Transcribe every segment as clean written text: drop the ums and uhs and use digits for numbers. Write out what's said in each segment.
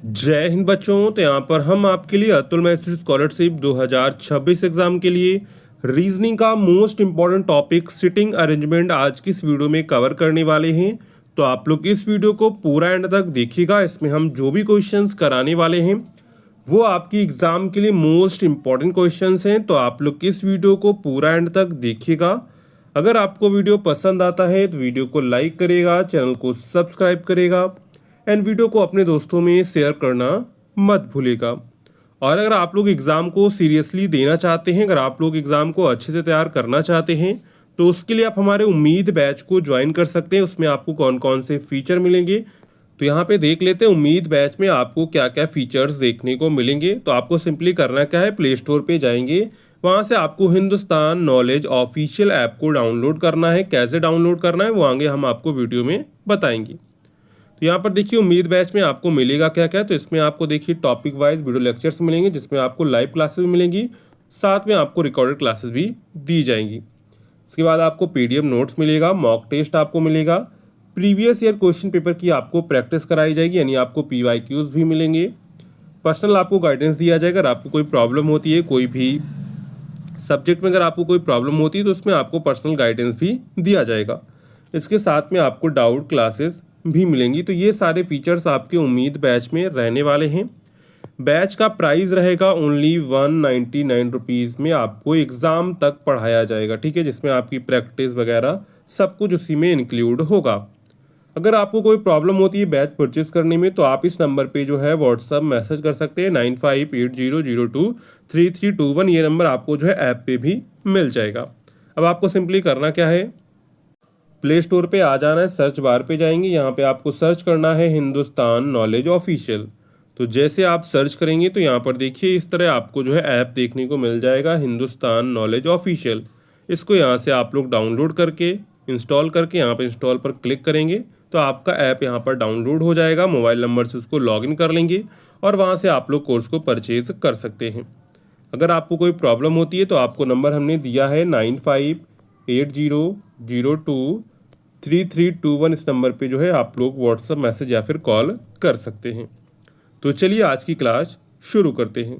जय हिंद बच्चों। तो यहाँ पर हम आपके लिए अतुल मैथ्स स्कॉलरशिप 2026 एग्जाम के लिए रीजनिंग का most important topic sitting arrangement आज की इस वीडियो में कवर करने वाले हैं। तो आप लोग इस वीडियो को पूरा एंड तक देखिएगा। इसमें हम जो भी क्वेश्चंस कराने वाले हैं वो आपकी एग्जाम के लिए मोस्ट इंपॉर्टेंट क्वेश्चंस हैं। तो आप लोग इस वीडियो को पूरा एंड तक देखिएगा। अगर आपको वीडियो पसंद आता है तो वीडियो को लाइक करेगा, चैनल को सब्सक्राइब करेगा एंड वीडियो को अपने दोस्तों में शेयर करना मत भूलिएगा। और अगर आप लोग एग्ज़ाम को सीरियसली देना चाहते हैं, अगर आप लोग एग्ज़ाम को अच्छे से तैयार करना चाहते हैं तो उसके लिए आप हमारे उम्मीद बैच को ज्वाइन कर सकते हैं। उसमें आपको कौन कौन से फीचर मिलेंगे तो यहाँ पे देख लेते हैं। उम्मीद बैच में आपको क्या क्या फीचर्स देखने को मिलेंगे। तो आपको सिंपली करना क्या है, प्ले स्टोर पे जाएंगे, वहाँ से आपको हिंदुस्तान नॉलेज ऑफिशियल ऐप को डाउनलोड करना है। कैसे डाउनलोड करना है वो आगे हम आपको वीडियो में बताएंगे। तो यहाँ पर देखिए उम्मीद बैच में आपको मिलेगा क्या क्या। तो इसमें आपको देखिए टॉपिक वाइज वीडियो लेक्चर्स मिलेंगे जिसमें आपको लाइव क्लासेस भी मिलेंगी, साथ में आपको रिकॉर्डेड क्लासेस भी दी जाएंगी। इसके बाद आपको पीडीएफ नोट्स मिलेगा, मॉक टेस्ट आपको मिलेगा, प्रीवियस ईयर क्वेश्चन पेपर की आपको प्रैक्टिस कराई जाएगी, यानी आपको PYQs भी मिलेंगे। पर्सनल आपको गाइडेंस दिया जाएगा। अगर आपको कोई प्रॉब्लम होती है, कोई भी सब्जेक्ट में अगर आपको कोई प्रॉब्लम होती है तो उसमें आपको पर्सनल गाइडेंस भी दिया जाएगा। इसके साथ में आपको डाउट क्लासेस भी मिलेंगी। तो ये सारे फीचर्स आपके उम्मीद बैच में रहने वाले हैं। बैच का प्राइस रहेगा ओनली 199 रुपीज़ में आपको एग्ज़ाम तक पढ़ाया जाएगा, ठीक है, जिसमें आपकी प्रैक्टिस वगैरह सब कुछ उसी में इंक्लूड होगा। अगर आपको कोई प्रॉब्लम होती है बैच परचेज करने में तो आप इस नंबर पे जो है व्हाट्सअप मैसेज कर सकते हैं 9580023321। ये नंबर आपको जो है ऐप पे भी मिल जाएगा। अब आपको सिंपली करना क्या है, प्ले स्टोर पे आ जाना है, सर्च बार पे जाएंगे, यहाँ पे आपको सर्च करना है हिंदुस्तान नॉलेज ऑफिशियल। तो जैसे आप सर्च करेंगे तो यहाँ पर देखिए इस तरह आपको जो है ऐप देखने को मिल जाएगा हिंदुस्तान नॉलेज ऑफिशियल। इसको यहाँ से आप लोग डाउनलोड करके इंस्टॉल करके यहाँ पर इंस्टॉल पर क्लिक करेंगे तो आपका ऐप यहाँ पर डाउनलोड हो जाएगा। मोबाइल नंबर से उसको लॉगिन कर लेंगे और वहाँ से आप लोग कोर्स को परचेज कर सकते हैं। अगर आपको कोई प्रॉब्लम होती है तो आपको नंबर हमने दिया है 9580023321। इस नंबर पे जो है आप लोग व्हाट्सएप मैसेज या फिर कॉल कर सकते हैं। तो चलिए आज की क्लास शुरू करते हैं।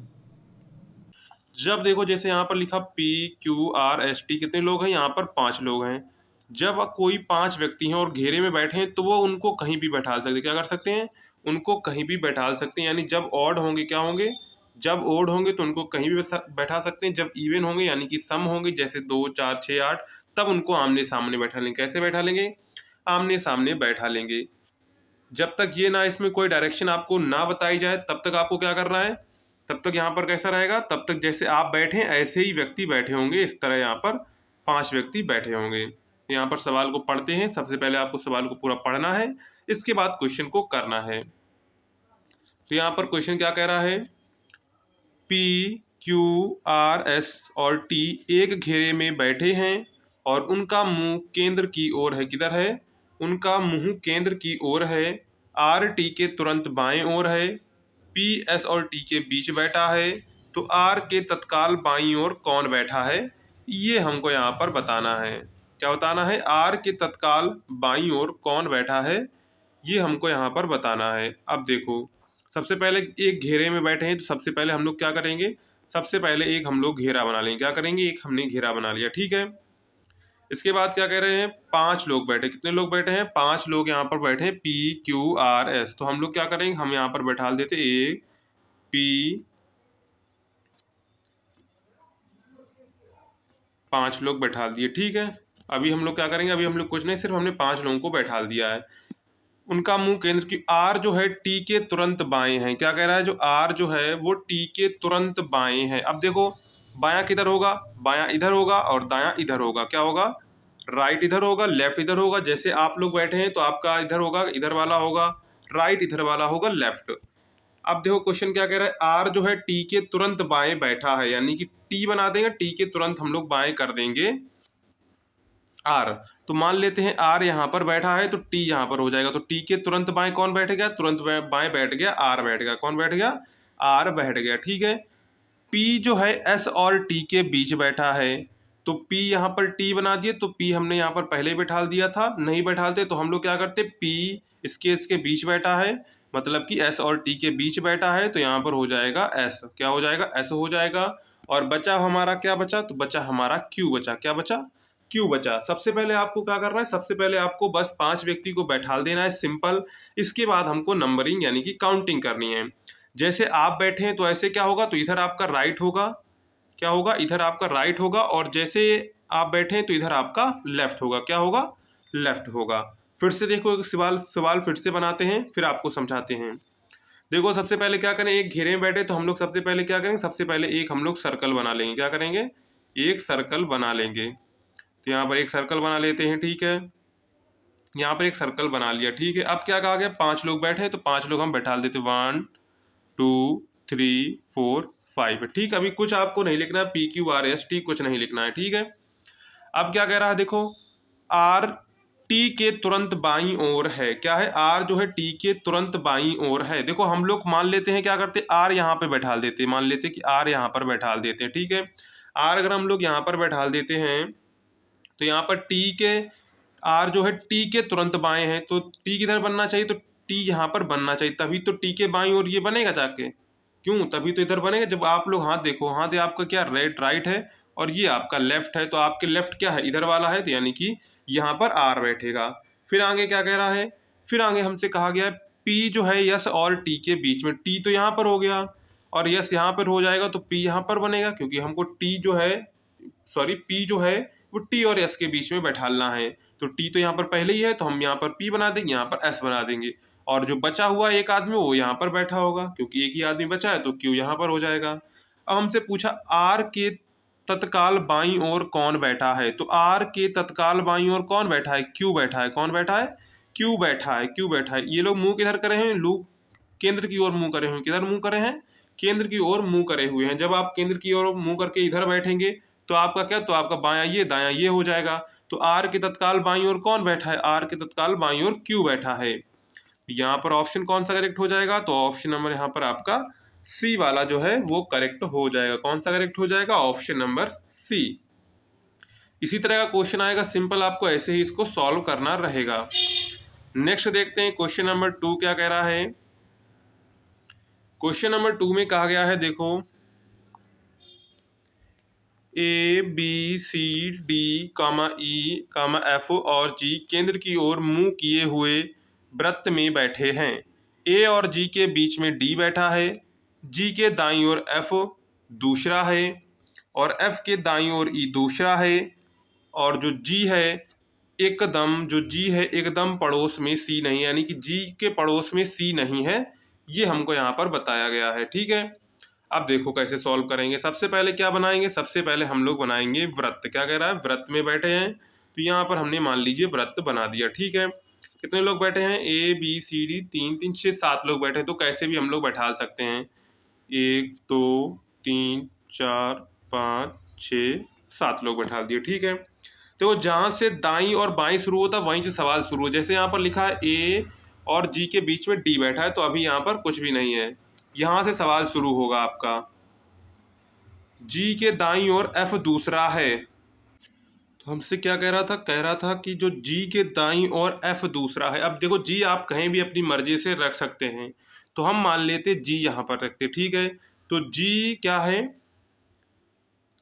जब देखो जैसे यहाँ पर लिखा PQRST, कितने लोग हैं, यहाँ पर 5 लोग हैं। जब कोई 5 व्यक्ति हैं और घेरे में बैठे हैं तो वो उनको कहीं भी बैठा सकते हैं। क्या कर सकते हैं, उनको कहीं भी बैठा सकते हैं। यानी जब ऑड होंगे क्या होंगे, जब ओड होंगे तो उनको कहीं भी बैठा सकते हैं। जब इवन होंगे यानी कि सम होंगे जैसे 2 4 6 8, तब उनको आमने सामने बैठा लेंगे। कैसे बैठा लेंगे, आमने सामने बैठा लेंगे। जब तक ये ना इसमें कोई डायरेक्शन आपको ना बताई जाए तब तक आपको क्या करना है, तब तक यहाँ पर कैसा रहेगा, तब तक जैसे आप बैठे ऐसे ही व्यक्ति बैठे होंगे। इस तरह यहाँ पर 5 व्यक्ति बैठे होंगे। यहाँ पर सवाल को पढ़ते हैं। सबसे पहले आपको सवाल को पूरा पढ़ना है, इसके बाद क्वेश्चन को करना है। तो यहाँ पर क्वेश्चन क्या कह रहा है, PQRS और T एक घेरे में बैठे हैं और उनका मुंह केंद्र की ओर है। किधर है, उनका मुंह केंद्र की ओर है। RT के तुरंत बाएं ओर है। PS और T के बीच बैठा है। तो R के तत्काल बाईं ओर कौन बैठा है, ये हमको यहाँ पर बताना है। क्या बताना है, R के तत्काल बाईं ओर कौन बैठा है, ये हमको यहाँ पर बताना है। अब देखो सबसे पहले एक घेरे में बैठे हैं तो सबसे पहले हम लोग क्या करेंगे, सबसे पहले एक हम लोग घेरा बना लेंगे। क्या करेंगे, एक हमने घेरा बना लिया, ठीक है। इसके बाद क्या कह रहे हैं, 5 लोग बैठे। कितने लोग बैठे हैं, 5 लोग यहाँ पर बैठे हैं PQRS। तो हम लोग क्या करेंगे, हम यहाँ पर बैठा देते एक P, 5 लोग बैठा दिए, ठीक है। अभी हम लोग क्या करेंगे, अभी हम लोग कुछ नहीं, सिर्फ हमने 5 लोगों को बैठा दिया है। उनका मुंह केंद्र की, R जो है T के तुरंत बाएं है। क्या कह रहा है, जो R जो है वो T के तुरंत बाएं है। अब देखो बायां किधर होगा, बायां इधर होगा और दायां इधर होगा। क्या होगा, राइट इधर होगा, लेफ्ट इधर होगा। जैसे आप लोग बैठे हैं तो आपका इधर होगा, इधर वाला होगा राइट, इधर वाला होगा लेफ्ट। अब देखो क्वेश्चन क्या कह रहा है, R जो है T के तुरंत बाएं बैठा है, यानी कि T बना देंगे, T के तुरंत हम लोग बाएं कर देंगे R। तो मान लेते हैं R यहाँ पर बैठा है तो T यहाँ पर हो जाएगा। तो T के तुरंत बाएं कौन बैठ गया, तुरंत बाएं बैठ गया R बैठ गया। कौन बैठ गया, R बैठ गया, ठीक है। P जो है S और T के बीच बैठा है तो P यहाँ पर T बना दिए। तो P हमने यहाँ पर पहले ही बैठा दिया था, नहीं बैठाते तो हम लोग क्या करते, P इसके बीच बैठा है, मतलब कि एस और टी के बीच बैठा है तो यहाँ पर हो जाएगा एस। क्या हो जाएगा? एस हो जाएगा। और बचा हमारा क्या बचा? तो बचा हमारा क्यू बचा। क्या बचा? क्यू बचा। सबसे पहले आपको क्या करना है? सबसे पहले आपको बस 5 व्यक्ति को बैठा देना है, सिंपल। इसके बाद हमको नंबरिंग यानी कि काउंटिंग करनी है। जैसे आप बैठे हैं तो ऐसे क्या होगा? तो इधर आपका राइट होगा। क्या होगा? इधर आपका राइट होगा। और जैसे आप बैठे हैं तो इधर आपका लेफ्ट होगा। क्या होगा? लेफ्ट होगा। फिर से देखो, एक सवाल सवाल फिर से बनाते हैं, फिर आपको समझाते हैं। देखो, सबसे पहले क्या करें? एक घेरे में बैठे तो हम लोग सबसे पहले क्या करेंगे? सबसे पहले एक हम लोग सर्कल बना लेंगे। क्या करेंगे? एक सर्कल बना लेंगे। तो यहाँ पर एक सर्कल बना लेते हैं, ठीक है। यहाँ पर एक सर्कल बना लिया, ठीक है। अब क्या कहा गया? 5 लोग बैठे हैं तो 5 लोग हम बैठा देते। 1 2 3 4 5, ठीक। अभी कुछ आपको नहीं लिखना है, PQRST कुछ नहीं लिखना है, ठीक है। अब क्या कह रहा है? देखो, आर टी के तुरंत बाईं ओर है। क्या है? आर जो है टी के तुरंत बाईं ओर है। देखो, हम लोग मान लेते हैं, क्या करते? आर यहाँ पे बैठा देते, मान लेते कि आर यहाँ पर बैठा देते हैं, ठीक है। आर अगर हम लोग यहाँ पर बैठा देते हैं तो यहाँ पर टी के, आर जो है टी के तुरंत बाएं है, तो टी किधर बनना चाहिए? तो टी यहाँ पर बनना चाहिए, तभी तो टी के बाईं ओर ये बनेगा जाके। क्यों? तभी तो इधर बनेगा। जब आप लोग हाथ देखो, हाथ है आपका क्या? राइट है और ये आपका लेफ्ट है, तो आपके लेफ्ट क्या है? इधर वाला है, तो यानी कि यहाँ पर आर बैठेगा। फिर आगे क्या कह रहा है? फिर आगे हमसे कहा गया है पी जो है यस और टी के बीच में। टी तो यहाँ पर हो गया और यस यहाँ पर हो जाएगा, तो पी यहाँ पर बनेगा, क्योंकि हमको टी जो है, सॉरी, पी जो है वो टी और एस के बीच में बैठालना है। तो टी तो यहाँ पर पहले ही है, तो हम यहाँ पर पी बना देंगे, यहाँ पर एस बना देंगे। और जो बचा हुआ एक आदमी वो यहाँ पर बैठा होगा, क्योंकि एक ही आदमी बचा है, तो क्यू यहाँ पर हो जाएगा। अब हमसे पूछा आर के तत्काल बाईं ओर कौन बैठा है? तो आर के तत्काल बाईं ओर कौन बैठा है? क्यू बैठा है। कौन बैठा है? क्यू बैठा है। क्यू बैठा है। ये लोग मुंह किधर करे हैं? लोग केंद्र की ओर मुंह करे हुए हैं। किधर मुंह करे हैं? केंद्र की ओर मुंह करे हुए हैं। जब आप केंद्र की ओर मुंह करके इधर बैठेंगे तो आपका क्या? तो आपका बायां ये, दायां ये हो जाएगा। तो आर के तत्काल बाईं ओर कौन बैठा है? आर के तत्काल बाईं ओर क्यू बैठा है। यहाँ पर ऑप्शन कौन सा करेक्ट हो जाएगा? तो ऑप्शन नंबर यहाँ पर आपका सी वाला जो है वो करेक्ट हो जाएगा। कौन सा करेक्ट हो जाएगा? Option number C. इसी तरह का क्वेश्चन आएगा सिंपल, आपको ऐसे ही इसको सॉल्व करना रहेगा। नेक्स्ट देखते हैं क्वेश्चन नंबर 2 क्या कह रहा है। क्वेश्चन नंबर 2 में कहा गया है, देखो, A B C D comma E comma F और जी केंद्र की ओर मुंह किए हुए वृत्त में बैठे हैं। ए और जी के बीच में डी बैठा है, जी के दाईं ओर एफ दूसरा है और एफ के दाईं ओर ई दूसरा है। और जो जी है एकदम पड़ोस में सी नहीं है, यानी कि जी के पड़ोस में सी नहीं है। ये हमको यहाँ पर बताया गया है, ठीक है। अब देखो कैसे सॉल्व करेंगे। सबसे पहले क्या बनाएंगे? सबसे पहले हम लोग बनाएंगे वृत्त। क्या कह रहा है? वृत्त में बैठे हैं, तो यहाँ पर हमने मान लीजिए वृत्त बना दिया, ठीक है। कितने लोग बैठे हैं? ए बी सी डी 3 3 6 7 लोग बैठे हैं, तो कैसे भी हम लोग बैठा सकते हैं। 1 2 3 4 5 6 7 लोग बैठा दिए, ठीक है। तो जहाँ से दाईं और बाईं शुरू होता है वहीं से सवाल शुरू हो। जैसे यहाँ पर लिखा है ए और जी के बीच में डी बैठा है, तो अभी यहाँ पर कुछ भी नहीं है। यहाँ से सवाल शुरू होगा आपका। जी के दाईं ओर एफ दूसरा है, तो हमसे क्या कह रहा था? कह रहा था कि जो जी के दाईं ओर एफ दूसरा है। अब देखो, जी आप कहीं भी अपनी मर्जी से रख सकते हैं, तो हम मान लेते जी यहाँ पर रखते, ठीक है। तो जी क्या है?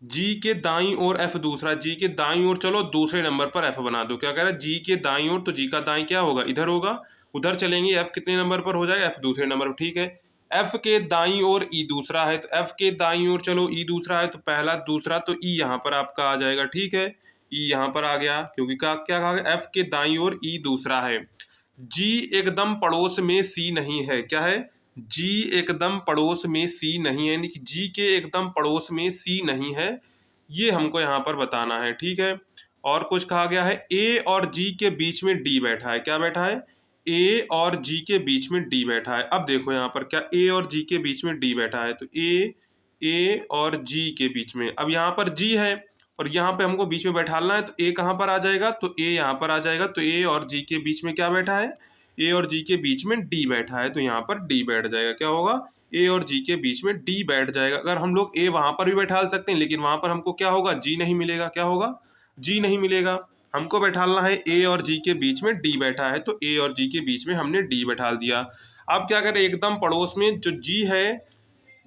जी के दाईं ओर एफ दूसरा। जी के दाईं ओर चलो दूसरे नंबर पर एफ बना दो। क्या कह रहा है? जी के दाईं ओर, तो जी का दाईं क्या होगा? इधर होगा। उधर चलेंगे, एफ कितने नंबर पर हो जाएगा? एफ दूसरे नंबर पर, ठीक है। एफ के दाईं ओर ई दूसरा है, तो एफ के दाईं ओर चलो ई दूसरा है, तो पहला दूसरा, तो ई यहाँ पर आपका आ जाएगा, ठीक है। ई यहाँ पर आ गया, क्योंकि क्या कहा गया? एफ के दाईं ओर ई दूसरा है। जी एकदम पड़ोस में सी नहीं है। क्या है? जी एकदम पड़ोस में सी नहीं है, यानी कि जी के एकदम पड़ोस में सी नहीं है। ये हमको यहाँ पर बताना है, ठीक है। और कुछ कहा गया है ए और जी के बीच में डी बैठा है। क्या बैठा है? ए और जी के बीच में डी बैठा है। अब देखो यहाँ पर क्या ए और जी के बीच में डी बैठा है, तो ए और जी के बीच में। अब यहाँ पर जी है और यहाँ पे हमको बीच में बैठाना है, तो ए कहाँ पर आ जाएगा? तो ए यहाँ पर आ जाएगा। तो ए और जी के बीच में क्या बैठा है? ए और जी के बीच में डी बैठा है, तो यहाँ पर डी बैठ जाएगा। क्या होगा? ए और जी के बीच में डी बैठ जाएगा। अगर हम लोग ए वहां पर भी बैठा सकते हैं, लेकिन वहां पर हमको क्या होगा? जी नहीं मिलेगा। क्या होगा? जी नहीं मिलेगा। हमको बैठालना है ए और जी के बीच में डी बैठा है, तो ए और जी के बीच में हमने डी बैठा दिया। अब क्या करें, एकदम पड़ोस में जो जी है,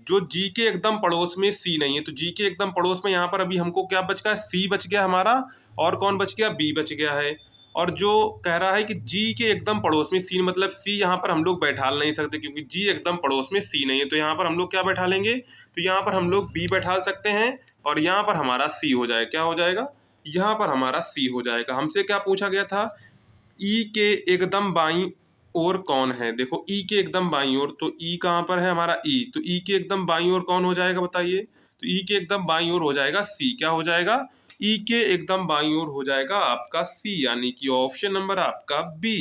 जो जी के एकदम पड़ोस में सी नहीं है, तो जी के एकदम पड़ोस में यहाँ पर अभी हमको क्या बच गया, सी बच गया हमारा, और कौन बच गया, बी बच गया है। और जो कह रहा है कि जी के एकदम पड़ोस में सी, मतलब सी यहाँ पर हम लोग बैठा नहीं सकते क्योंकि जी एकदम पड़ोस में सी नहीं है, तो यहाँ पर हम लोग क्या बैठा लेंगे, तो यहाँ पर हम लोग बी बैठा सकते हैं और यहाँ पर हमारा सी हो जाएगा, क्या हो जाएगा, यहाँ पर हमारा सी हो जाएगा। हमसे क्या पूछा गया था, ई के एकदम बाईं ओर कौन है। देखो ई के एकदम बाईं ओर, तो ई कहाँ पर है हमारा, ई, तो ई के एकदम बाईं ओर कौन हो जाएगा बताइए, तो ई के एकदम बाईं ओर हो जाएगा सी, क्या हो जाएगा, ई के एकदम बाईं ओर हो जाएगा आपका सी, यानी कि ऑप्शन नंबर आपका बी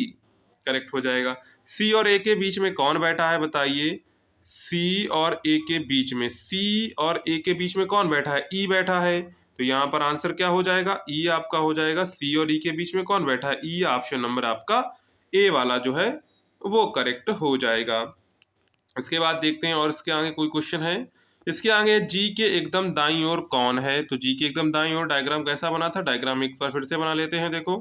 करेक्ट हो जाएगा। सी और ए के बीच में कौन बैठा है बताइए, सी और ए के बीच में, सी और ए के बीच में कौन बैठा है, ई बैठा है, तो यहाँ पर आंसर क्या हो जाएगा, ई आपका हो जाएगा। सी और ई के बीच में कौन बैठा है, ई, ऑप्शन नंबर आपका ए वाला जो है वो करेक्ट हो जाएगा। इसके बाद देखते हैं और इसके आगे कोई क्वेश्चन है। इसके आगे जी के एकदम दाईं ओर कौन है, तो जी के एकदम दाईं ओर डायग्राम कैसा बना था, डायग्राम एक बार फिर से बना लेते हैं। देखो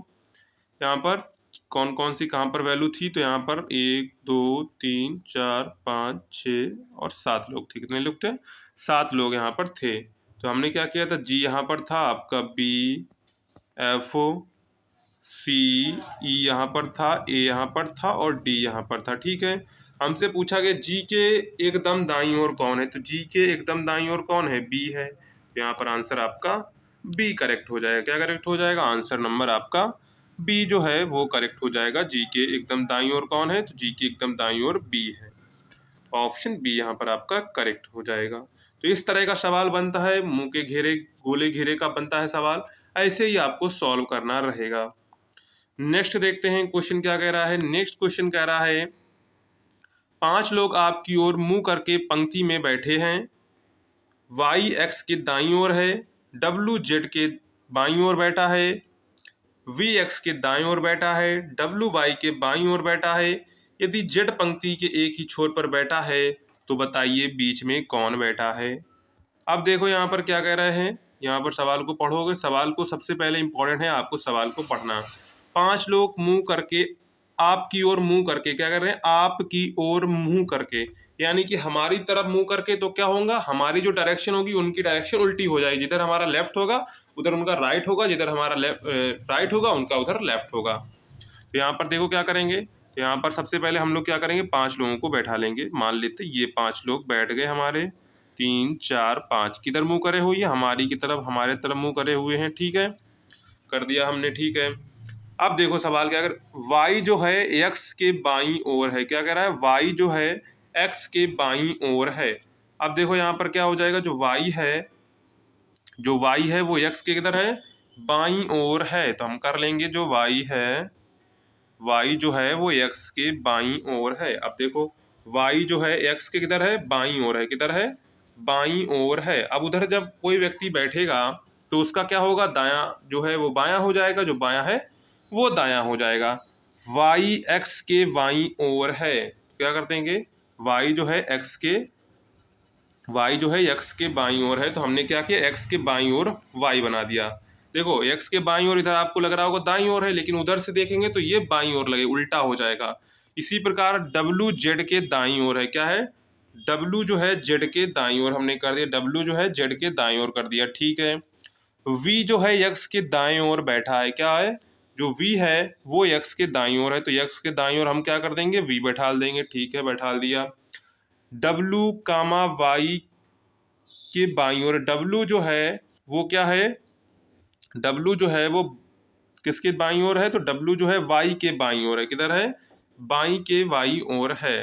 यहाँ पर कौन कौन सी कहाँ पर वैल्यू थी, तो यहाँ पर 1 2 3 4 5 6 और 7 लोग थे। कितने लोग थे, 7 लोग यहाँ पर थे। तो हमने क्या किया था, जी यहाँ पर था आपका, बी, एफ, सी, ई यहाँ पर था, ए यहाँ पर था और डी यहाँ पर था। ठीक है, हमसे पूछा गया जी के एकदम दाईं ओर कौन है, तो जी के एकदम दाईं ओर कौन है, बी है, तो यहाँ पर आंसर आपका बी करेक्ट हो जाएगा। क्या करेक्ट हो जाएगा, आंसर नंबर आपका बी जो है वो करेक्ट हो जाएगा। जी के एकदम दाईं ओर कौन है, तो जी के एकदम दाईं ओर बी है, ऑप्शन बी यहाँ पर आपका करेक्ट हो जाएगा। तो इस तरह का सवाल बनता है, मुंह के घेरे गोले घेरे का बनता है सवाल, ऐसे ही आपको सॉल्व करना रहेगा। नेक्स्ट देखते हैं क्वेश्चन क्या कह रहा है। नेक्स्ट क्वेश्चन कह रहा है 5 लोग आपकी ओर मुंह करके पंक्ति में बैठे हैं, वाई एक्स के दाईं ओर है, डब्ल्यू जेड के बाईं ओर बैठा है, वी एक्स के दाईं ओर बैठा है, डब्ल्यू वाई के बाईं ओर बैठा है। यदि जेड पंक्ति के एक ही छोर पर बैठा है तो बताइए बीच में कौन बैठा है। अब देखो यहाँ पर क्या कह रहे हैं, यहाँ पर सवाल को पढ़ोगे, सवाल को सबसे पहले इंपॉर्टेंट है आपको सवाल को पढ़ना। 5 लोग मुंह करके, आपकी ओर मुंह करके, क्या कर रहे हैं, आपकी ओर मुंह करके, यानी कि हमारी तरफ मुंह करके, तो क्या होगा, हमारी जो डायरेक्शन होगी उनकी डायरेक्शन उल्टी हो जाएगी। जिधर हमारा लेफ्ट होगा उधर उनका राइट होगा, जिधर हमारा राइट होगा उनका उधर लेफ्ट होगा। तो यहाँ पर देखो क्या करेंगे, तो यहाँ पर सबसे पहले हम लोग क्या करेंगे, 5 लोगों को बैठा लेंगे। मान लेते ये 5 लोग बैठ गए हमारे, 3 4 5, किधर मुंह करे हुए, हमारी की तरफ, हमारे तरफ मुंह करे हुए हैं। ठीक है, कर दिया हमने। ठीक है, अब देखो सवाल क्या, अगर y जो है x के बाईं ओर है, क्या कह रहा है, y जो है x के बाईं ओर है। अब देखो यहाँ पर क्या हो जाएगा, जो y है, जो y है वो x के किधर है, बाईं ओर है, तो हम कर लेंगे जो y है, y जो है वो x के बाईं ओर है। अब देखो y जो है x के किधर है, बाईं ओर है, किधर है, बाईं ओर है। अब उधर जब कोई व्यक्ति बैठेगा तो उसका क्या होगा, दायां जो है वो बायां हो जाएगा, जो बायां है वो दायां हो जाएगा। y x के बाईं ओर है, क्या कर देंगे, y जो है x के, y जो है x के बाईं ओर है, तो हमने क्या किया, x के बाईं ओर y बना दिया। देखो x के बाईं ओर इधर आपको लग रहा होगा दाईं ओर है, लेकिन उधर से देखेंगे तो ये बाईं ओर लगे, उल्टा हो जाएगा। इसी प्रकार w z के दाईं ओर है, क्या है, w जो है z के दाईं ओर हमने कर दिया, w जो है z के दाईं ओर कर दिया। ठीक है, v जो है x के दाईं ओर बैठा है, क्या है, जो v है वो x के दाईं ओर है, तो x के दाईं ओर हम क्या कर देंगे, v बैठा देंगे। ठीक है, बैठा दिया। w कामा y के बाईं ओर, w जो है वो क्या है, w जो है वो किसके बाईं ओर है, तो w जो है y के बाईं ओर है, किधर है, बाईं के बाईं ओर है।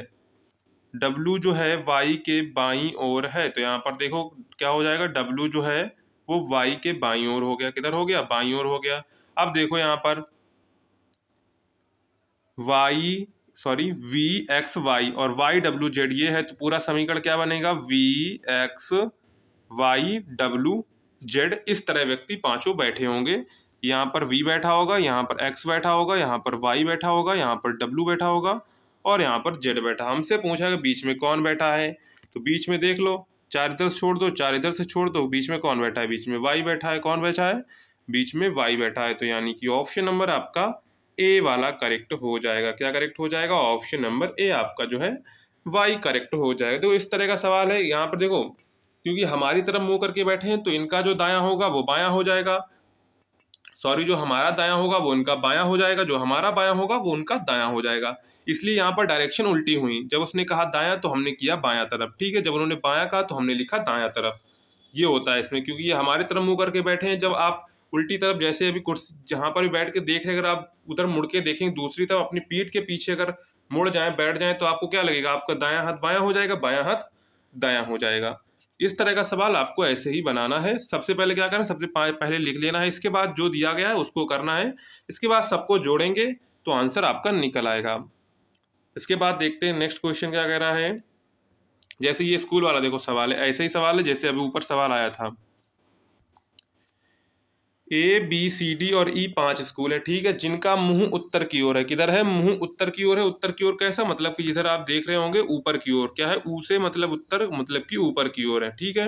w जो है y के बाईं ओर है, तो यहाँ पर देखो क्या हो जाएगा, w जो है वो y के बाईं ओर हो गया, किधर हो गया, बाईं ओर हो गया। अब देखो यहाँ पर वी एक्स वाई और वाई डब्ल्यू जेड ये है, तो पूरा समीकरण क्या बनेगा, V X Y W Z. इस तरह व्यक्ति पांचों बैठे होंगे, यहाँ पर v बैठा होगा, यहाँ पर x बैठा होगा, यहाँ पर y बैठा होगा, यहाँ पर w बैठा होगा और यहाँ पर z बैठा। हमसे पूछा कि बीच में कौन बैठा है, तो बीच में देख लो, 4 इधर से छोड़ दो, 4 इधर से छोड़ दो, बीच में कौन बैठा है, बीच में y बैठा है। कौन बैठा है, बीच में y बैठा है, तो यानी कि ऑप्शन नंबर आपका ए वाला करेक्ट हो जाएगा। क्या करेक्ट हो जाएगा? ऑप्शन नंबर ए आपका जो है वाई करेक्ट हो जाएगा। तो इस तरह का सवाल है। यहाँ पर देखो, क्योंकि हमारी तरफ मुंह करके बैठे हैं तो इनका जो दायां होगा वो बायां हो जाएगा, सॉरी, जो हमारा दायां होगा वो उनका बायां हो जाएगा, जो हमारा बायां होगा वो उनका दायां हो जाएगा। इसलिए यहाँ पर डायरेक्शन उल्टी हुई। जब उसने कहा दायां तो हमने किया बायां तरफ, ठीक है। जब उन्होंने बायां कहा तो हमने लिखा दायां तरफ। ये होता है इसमें, क्योंकि ये हमारी तरफ मुंह करके बैठे हैं। जब आप उल्टी तरफ, जैसे अभी कुर्सी जहां पर भी बैठ के देख रहे हैं, अगर आप उधर मुड़ के देखेंगे दूसरी तरफ, अपनी पीठ के पीछे अगर मुड़ जाए, बैठ जाए, तो आपको क्या लगेगा? आपका दायां हाथ बायां हो जाएगा, बायां हाथ दायां हो जाएगा। इस तरह का सवाल आपको ऐसे ही बनाना है। सबसे पहले क्या करना है? सबसे पहले लिख लेना है, इसके बाद जो दिया गया है उसको करना है, इसके बाद सबको जोड़ेंगे तो आंसर आपका निकल आएगा। इसके बाद देखते हैं नेक्स्ट क्वेश्चन क्या कह रहा है। जैसे ये स्कूल वाला देखो सवाल है, ऐसे ही सवाल है जैसे अभी ऊपर सवाल आया था। ए बी सी डी और ई 5 स्कूल है, ठीक है, जिनका मुंह उत्तर की ओर है। किधर है? मुंह उत्तर की ओर है। उत्तर की ओर कैसा? मतलब कि जिधर आप देख रहे होंगे ऊपर की ओर। क्या है? ऊ से मतलब उत्तर, मतलब कि ऊपर की ओर है, ठीक है।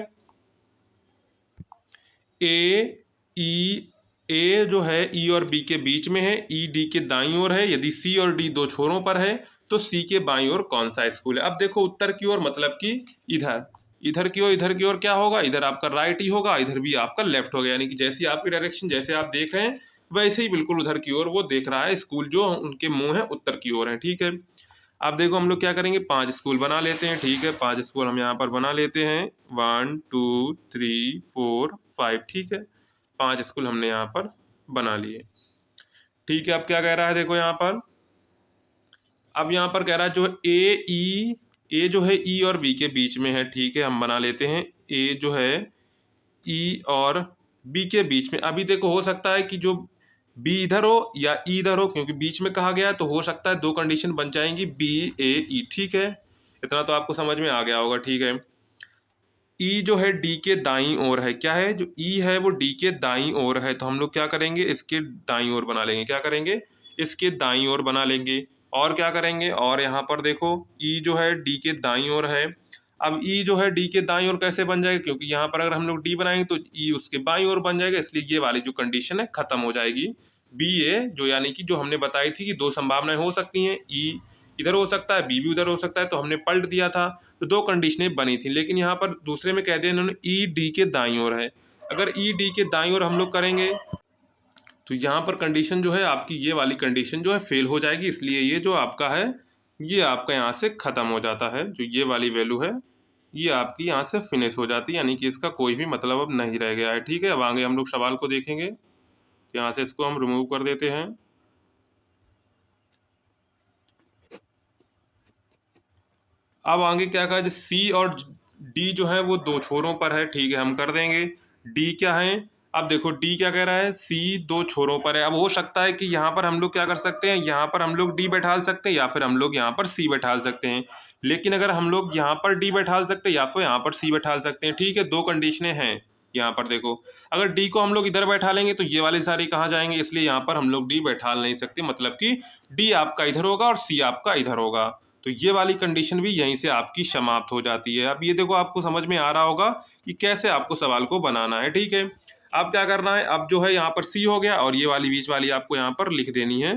ए ई, ए जो है ई और बी के बीच में है, ई डी के दाईं ओर है। यदि सी और डी दो छोरों पर है तो सी के बाईं ओर कौन सा स्कूल है? अब देखो, उत्तर की ओर मतलब कि इधर, इधर की ओर, इधर की ओर क्या होगा? इधर आपका राइट ही होगा, इधर भी आपका लेफ्ट हो गया। यानी कि जैसी आपकी डायरेक्शन, जैसे आप देख रहे हैं वैसे ही बिल्कुल उधर की ओर वो देख रहा है स्कूल, जो उनके मुंह है उत्तर की ओर है, ठीक है। अब देखो हम लोग क्या करेंगे, 5 स्कूल बना लेते हैं, ठीक है। 5 स्कूल हम यहाँ पर बना लेते हैं, 1 2 3 4 5, ठीक है। 5 स्कूल हमने यहाँ पर बना लिए, ठीक है। अब क्या कह रहा है देखो यहाँ पर, अब यहाँ पर कह रहा है जो ए जो है ई और बी के बीच में है, ठीक है। हम बना लेते हैं, ए जो है ई और बी के बीच में। अभी देखो, हो सकता है कि जो बी इधर हो या ई इधर हो, क्योंकि बीच में कहा गया है, तो हो सकता है दो कंडीशन बन जाएंगी, बी ए ई, ठीक है। इतना तो आपको समझ में आ गया होगा, ठीक है। ई जो है डी के दाईं ओर है। क्या है? जो ई है वो डी के दाईं ओर है, तो हम लोग क्या करेंगे? इसके दाईं ओर बना लेंगे। क्या करेंगे? इसके दाईं ओर बना लेंगे। और क्या करेंगे? और यहाँ पर देखो, ई जो है डी के दाईं ओर है। अब ई जो है डी के दाईं ओर कैसे बन जाएगा? क्योंकि यहाँ पर अगर हम लोग डी बनाएंगे तो ई उसके बाईं ओर बन जाएगा, इसलिए ये वाली जो कंडीशन है खत्म हो जाएगी। बी ए जो, यानी कि जो हमने बताई थी कि दो संभावनाएं हो सकती हैं, ई इधर हो सकता है, बी भी उधर हो सकता है, तो हमने पलट दिया था, तो दो कंडीशनें बनी थी। लेकिन यहाँ पर दूसरे में कह दिया इन्होंने ई डी के दाईं ओर है। अगर ई डी के दाईं ओर हम लोग करेंगे तो यहाँ पर कंडीशन जो है आपकी, ये वाली कंडीशन जो है फेल हो जाएगी, इसलिए ये जो आपका है ये आपका यहाँ से ख़त्म हो जाता है। जो ये वाली वैल्यू है ये आपकी यहाँ से फिनिश हो जाती है, यानी कि इसका कोई भी मतलब अब नहीं रह गया है, ठीक है। अब आगे हम लोग सवाल को देखेंगे, यहाँ से इसको हम रिमूव कर देते हैं। अब आगे क्या कहा, सी और डी जो है वो दो छोरों पर है, ठीक है, हम कर देंगे। डी क्या है? अब देखो डी क्या कह रहा है, सी दो छोरों पर है। अब हो सकता है कि यहाँ पर हम लोग क्या कर सकते हैं, यहाँ पर हम लोग डी बैठाल सकते हैं या फिर हम लोग यहाँ पर सी बैठाल सकते हैं। लेकिन अगर हम लोग यहाँ पर डी बैठाल सकते हैं या फिर यहाँ पर सी बैठाल सकते हैं, ठीक है। दो कंडीशनें हैं यहाँ पर देखो, अगर डी को हम लोग इधर बैठा लेंगे तो ये वाली सारी कहाँ जाएंगे, इसलिए यहाँ पर हम लोग डी बैठाल नहीं सकते, मतलब कि डी आपका इधर होगा और सी आपका इधर होगा। तो ये वाली कंडीशन भी यहीं से आपकी समाप्त हो जाती है। अब ये देखो, आपको समझ में आ रहा होगा कि कैसे आपको सवाल को बनाना है, ठीक है। अब क्या करना है, अब जो है यहाँ पर सी हो गया और ये वाली बीच वाली आपको यहाँ पर लिख देनी है।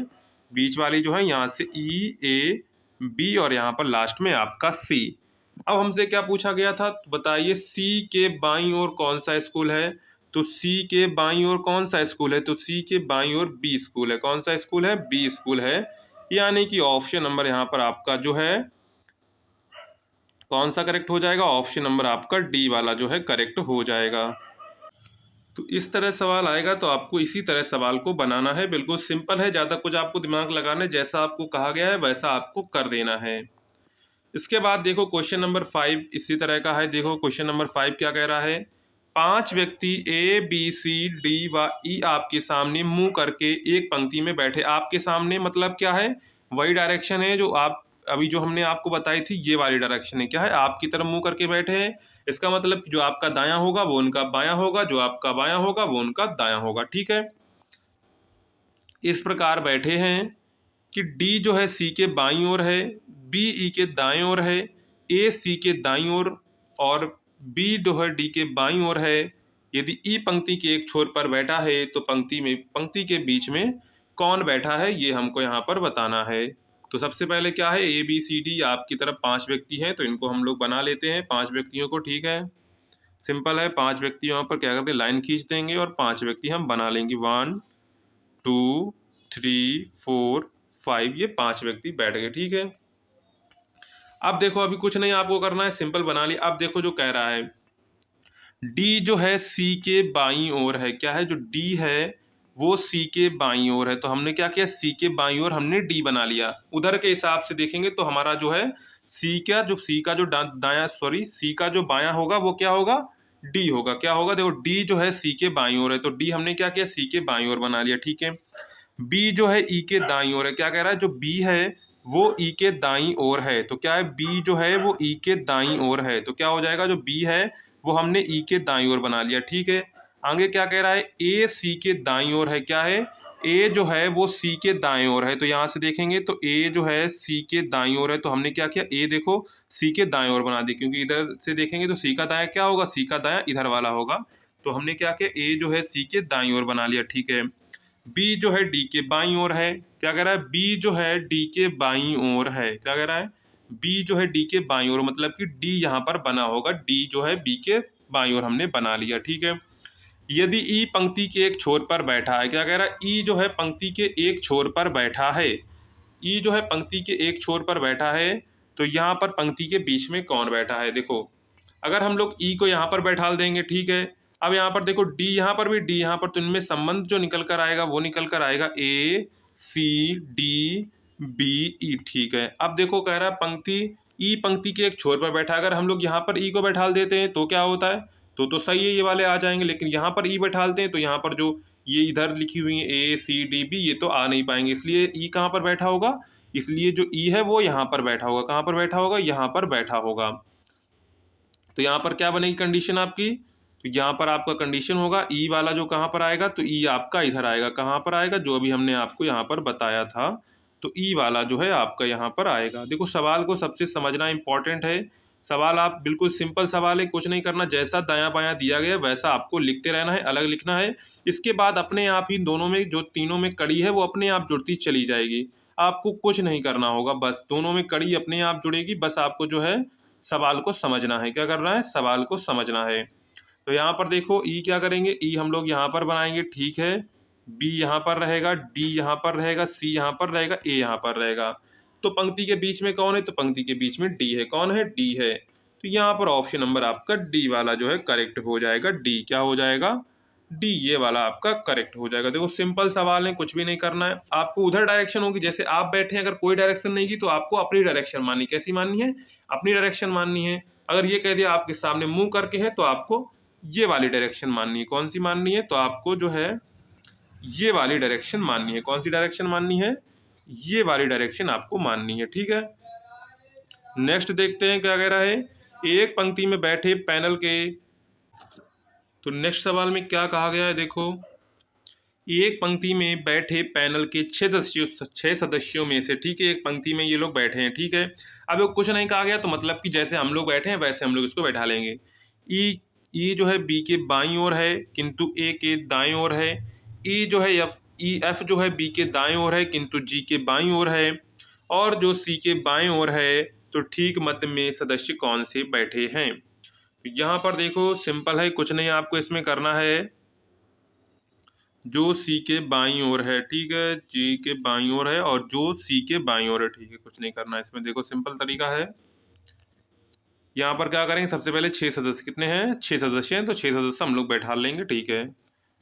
बीच वाली जो है यहाँ से ई ए बी और यहाँ पर लास्ट में आपका सी। अब हमसे क्या पूछा गया था, तो बताइए सी के बाईं ओर कौन सा स्कूल है। तो सी के बाईं ओर कौन सा स्कूल है, तो सी के बाईं ओर बी स्कूल है। कौन सा स्कूल है? बी स्कूल है। यानी कि ऑप्शन नंबर यहाँ पर आपका जो है कौन सा करेक्ट हो जाएगा, ऑप्शन नंबर आपका डी वाला जो है करेक्ट हो जाएगा। तो इस तरह सवाल आएगा, तो आपको इसी तरह सवाल को बनाना है। बिल्कुल सिंपल है, ज़्यादा कुछ आपको दिमाग लगाना है, जैसा आपको कहा गया है वैसा आपको कर देना है। इसके बाद देखो क्वेश्चन नंबर 5 इसी तरह का है। देखो क्वेश्चन नंबर 5 क्या कह रहा है, 5 व्यक्ति ए बी सी डी व ई आपके सामने मुंह करके एक पंक्ति में बैठे। आपके सामने मतलब क्या है, वही डायरेक्शन है जो आप अभी जो हमने आपको बताई थी, ये वाली डायरेक्शन है। क्या है? आपकी तरफ मुंह करके बैठे हैं, इसका मतलब जो आपका दायां होगा वो उनका बायां होगा, जो आपका बायां होगा वो उनका दायां होगा, ठीक है। इस प्रकार बैठे हैं कि डी जो है सी के बाईं ओर है, बी ई के दाएं ओर है, ए सी के दाईं ओर और बी जो है डी के बाईं ओर है। यदि ई पंक्ति के एक छोर पर बैठा है तो पंक्ति के बीच में कौन बैठा है ये हमको यहाँ पर बताना है। तो सबसे पहले क्या है, ए बी सी डी आपकी तरफ 5 व्यक्ति हैं, तो इनको हम लोग बना लेते हैं 5 व्यक्तियों को। ठीक है, सिंपल है। 5 व्यक्ति यहाँ पर क्या करते हैं, लाइन खींच देंगे और 5 व्यक्ति हम बना लेंगे। 1 2 3 4 5, ये 5 व्यक्ति बैठ गए। ठीक है, अब देखो अभी कुछ नहीं आपको करना है, सिंपल बना लिया। अब देखो जो कह रहा है डी जो है सी के बाईं ओर है। क्या है, जो डी है वो सी के बाईं ओर है, तो हमने क्या किया, सी के बाईं ओर हमने डी बना लिया। उधर के हिसाब से देखेंगे तो हमारा जो है सी का जो दाया सॉरी सी का जो बायां होगा वो क्या होगा, डी होगा। क्या होगा, देखो डी जो है सी के बाईं ओर है, तो डी हमने क्या किया, सी के बाईं ओर बना लिया। ठीक है, बी जो है ई के दाईं ओर है। क्या कह रहा है, जो बी है वो ई के दाईं ओर है, तो क्या है, बी जो है वो ई के दाईं ओर है, तो क्या हो जाएगा, जो बी है वो हमने ई के दाईं ओर बना लिया। ठीक है, आगे क्या कह रहा है, ए सी के दाईं ओर है। क्या है, ए जो है वो सी के दाईं ओर है, तो यहाँ से देखेंगे तो ए जो है सी के दाईं ओर है, तो हमने क्या किया, ए देखो सी के दाईं ओर बना दी, क्योंकि इधर से देखेंगे तो सी का दायां क्या होगा, सी का दायां इधर वाला होगा, तो हमने क्या किया, ए जो है सी के दाईं ओर बना लिया। ठीक है, बी जो है डी के बाईं ओर है। क्या कह रहा है, बी जो है डी के बाईं ओर है। क्या कह रहा है, बी जो है डी के बाईं ओर, मतलब कि डी यहाँ पर बना होगा, डी जो है बी के बाईं ओर हमने बना लिया। ठीक है, यदि ई पंक्ति के एक छोर पर बैठा है। क्या कह रहा है, ई जो है पंक्ति के एक छोर पर बैठा है। ई जो है पंक्ति के एक छोर पर बैठा है, तो यहाँ पर पंक्ति के बीच में कौन बैठा है। देखो अगर हम लोग ई को यहाँ पर बैठा देंगे, ठीक है, अब यहाँ पर देखो डी यहाँ पर भी, डी यहाँ पर, तो इनमें संबंध जो निकल कर आएगा वो निकल कर आएगा ए सी डी बी ई। ठीक है, अब देखो कह रहा है पंक्ति ई पंक्ति के एक छोर पर बैठा, अगर हम लोग यहाँ पर ई को बैठा देते हैं तो क्या होता है, तो सही है, ये वाले आ जाएंगे, लेकिन यहाँ पर ई बैठालते हैं तो यहाँ पर जो ये इधर लिखी हुई है ए सी डी बी, ये तो आ नहीं पाएंगे, इसलिए ई कहाँ पर बैठा होगा, इसलिए जो ई है वो यहाँ पर बैठा होगा। कहाँ पर बैठा होगा, यहाँ पर बैठा होगा। तो यहाँ पर क्या बनेगी कंडीशन आपकी, तो यहाँ पर आपका कंडीशन होगा ई वाला जो कहाँ पर आएगा, तो ई आपका इधर आएगा। कहाँ पर आएगा, जो अभी हमने आपको यहाँ पर बताया था, तो ई वाला जो है आपका यहाँ पर आएगा। देखो सवाल को सबसे समझना इंपॉर्टेंट है। सवाल आप बिल्कुल सिंपल सवाल है, कुछ नहीं करना, जैसा दायां बायां दिया गया वैसा आपको लिखते रहना है, अलग लिखना है। इसके बाद अपने आप ही दोनों में जो तीनों में कड़ी है वो अपने आप जुड़ती चली जाएगी, आपको कुछ नहीं करना होगा, बस दोनों में कड़ी अपने आप जुड़ेगी, बस आपको जो है सवाल को समझना है। क्या करना है, सवाल को समझना है। तो यहाँ पर देखो ई क्या करेंगे, ई हम लोग यहाँ पर बनाएंगे। ठीक है, बी यहाँ पर रहेगा, डी यहाँ पर रहेगा, सी यहाँ पर रहेगा, ए यहाँ पर रहेगा। तो पंक्ति के बीच में कौन है, तो पंक्ति के बीच में डी है। कौन है, डी है। तो यहाँ पर ऑप्शन नंबर आपका डी वाला जो है करेक्ट हो जाएगा। डी क्या हो जाएगा, डी ये वाला आपका करेक्ट हो जाएगा। देखो सिंपल सवाल है, कुछ भी नहीं करना है आपको। उधर डायरेक्शन होगी, जैसे आप बैठे हैं, अगर कोई डायरेक्शन नहीं की तो आपको अपनी डायरेक्शन माननी। कैसी माननी है, अपनी डायरेक्शन माननी है। अगर ये कह दिया आपके सामने मुंह करके है तो आपको ये वाली डायरेक्शन माननी है। कौन सी माननी है, तो आपको जो है ये वाली डायरेक्शन माननी है। कौन सी डायरेक्शन माननी है, ये वाली डायरेक्शन आपको माननी है। ठीक है, नेक्स्ट देखते हैं क्या कह रहा है, एक पंक्ति में बैठे पैनल के, तो नेक्स्ट सवाल में क्या कहा गया है, देखो एक पंक्ति में बैठे पैनल के 6 सदस्यों में से, ठीक है, एक पंक्ति में ये लोग बैठे हैं। ठीक है, अब कुछ नहीं कहा गया, तो मतलब कि जैसे हम लोग बैठे हैं वैसे हम लोग इसको बैठा लेंगे। ई जो है बी के बाईं ओर है किंतु ए के दाएं ओर है। ई जो है एफ जो है बी के दाएं ओर है किंतु जी के बाईं ओर है। और जो सी के बाएं ओर है, तो ठीक मध्य में सदस्य कौन से बैठे हैं। यहाँ पर देखो सिंपल है, कुछ नहीं आपको इसमें करना है। जो सी के बाईं ओर है, ठीक है, जी के बाईं ओर है, और जो सी के बाईं ओर है, ठीक है, कुछ नहीं करना इसमें। देखो सिंपल तरीका है, यहाँ पर क्या करेंगे, सबसे पहले 6 सदस्य कितने हैं, 6 सदस्य हैं, तो 6 सदस्य हम लोग बैठा लेंगे। ठीक है,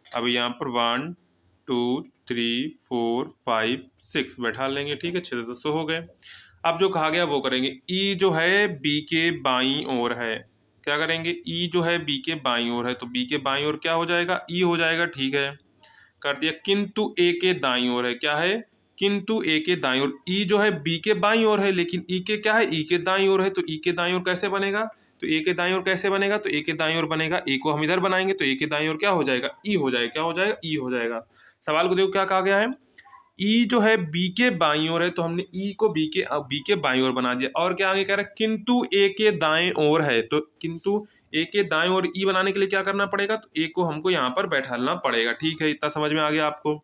अब यहाँ पर 1 2 3 4 5 6 बैठा लेंगे। ठीक है, 6 सदस्य हो गए। अब जो कहा गया वो करेंगे। ई जो है बी के बाईं ओर है, क्या करेंगे, ई जो है बी के बाईं ओर है, तो बी के बाईं ओर क्या हो जाएगा, ई हो जाएगा। ठीक है, कर दिया। किंतु ए के दाईं ओर है, क्या है, किंतु ए के दाईं ओर। ई जो है बी के बाईं ओर है, लेकिन ई के क्या है, ई के दाईं ओर है, तो ई के दाईं ओर कैसे बनेगा, तो ए के दाईं ओर कैसे बनेगा, तो ए के दाईं ओर बनेगा, ए को हम इधर बनाएंगे तो ए के दाईं ओर क्या हो जाएगा, ई हो जाएगा। क्या हो जाएगा, ई हो जाएगा। सवाल को देखो क्या कहा गया है, ई जो है बी के बाईं ओर है, तो हमने ई को बी के बाईं ओर बना दिया। और क्या आगे कह रहा है, किंतु ए के दाएं ओर है, तो किंतु ए के दाएं ओर ई बनाने के लिए क्या करना पड़ेगा, तो ए को हमको यहाँ पर बैठाना पड़ेगा। ठीक है, इतना समझ में आ गया आपको।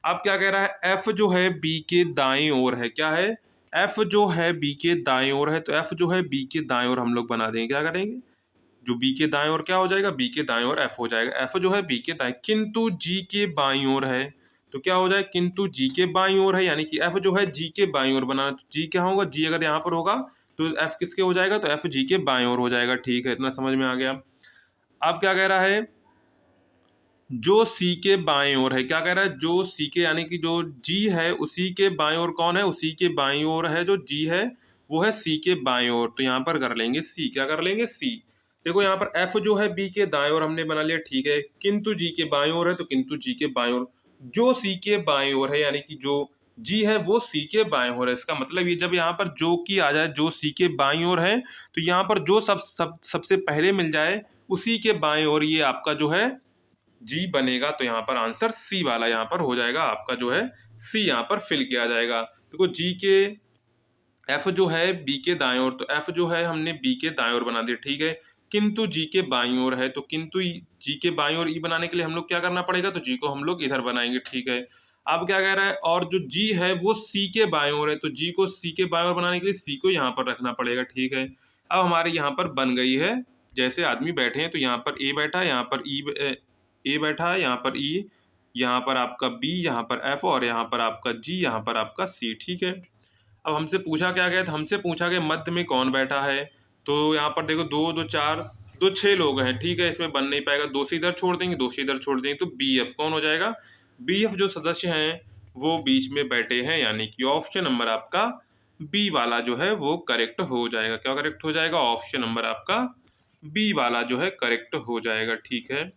अब क्या कह रहा है, एफ जो है बी के दाएं ओर है, क्या है, एफ जो है बी के दाएं ओर है, तो एफ जो है बी के दाएं ओर हम लोग बना देंगे, क्या करेंगे, जो बी के दाएं ओर क्या हो जाएगा, बी के दाएं ओर एफ हो जाएगा, एफ जो है बी के दाएं, किंतु जी के बाईं ओर है, तो क्या हो जाए, किंतु जी के बाईं ओर है, यानी कि एफ जो है जी के बाईं ओर बनाना, तो जी क्या होगा, जी अगर यहाँ पर होगा तो एफ किसके हो जाएगा, तो एफ जी के बाईं ओर हो जाएगा। ठीक है, इतना समझ में आ गया। अब क्या कह रहा है, जो सी के बाएं ओर है, क्या कह रहा है, जो सी के यानी कि जो जी है उसी के बाएं ओर कौन है, उसी के बाएं ओर है जो जी है, वो है सी के बाएं ओर, तो यहाँ पर कर लेंगे सी, क्या कर लेंगे, सी। देखो यहाँ पर एफ जो है बी के दाएं ओर हमने बना लिया, ठीक है, किंतु जी के बाएं ओर है, तो किंतु जी के बाएं ओर, जो सी के बाएं ओर है यानी कि जो जी है वो सी के बाएं ओर है, इसका मतलब ये जब यहाँ पर जो की आ जाए, जो सी के बाएं ओर है, तो यहाँ पर जो सबसे पहले मिल जाए उसी के बाएं ओर ये आपका जो है जी बनेगा, तो यहाँ पर आंसर सी वाला यहाँ पर हो जाएगा, आपका जो है सी यहाँ पर फिल किया जाएगा। देखो जी के एफ जो है बी के दाएं ओर, तो एफ जो है हमने बी के दाएं ओर बना दिया, ठीक है, किंतु जी के बाईं ओर है, तो किंतु जी के बाईं ओर ई बनाने के लिए हम लोग क्या करना पड़ेगा, तो जी को हम लोग इधर बनाएंगे, ठीक है। अब क्या कह रहा है, और जो जी है वो सी के बाएं ओर है, तो जी को सी के बाएं ओर बनाने के लिए सी को यहाँ पर रखना पड़ेगा, ठीक है। अब हमारे यहाँ पर बन गई है, जैसे आदमी बैठे हैं, तो यहाँ पर ए बैठा है, यहाँ पर ए बैठा है, यहाँ पर ई, यहाँ पर आपका बी, यहाँ पर एफ, और यहाँ पर आपका जी, यहाँ पर आपका सी, ठीक है। अब हमसे पूछा क्या गया था, हमसे पूछा गया मध्य में कौन बैठा है, तो यहाँ पर देखो दो दो चार, दो छह लोग हैं, ठीक है, इसमें बन नहीं पाएगा, दो से इधर छोड़ देंगे, दो से इधर छोड़ देंगे, तो बी एफ कौन हो जाएगा, बी एफ जो सदस्य हैं वो बीच में बैठे हैं, यानी कि ऑप्शन नंबर आपका बी वाला जो है वो करेक्ट हो जाएगा। क्या करेक्ट हो जाएगा, ऑप्शन नंबर आपका बी वाला जो है करेक्ट हो जाएगा, ठीक है।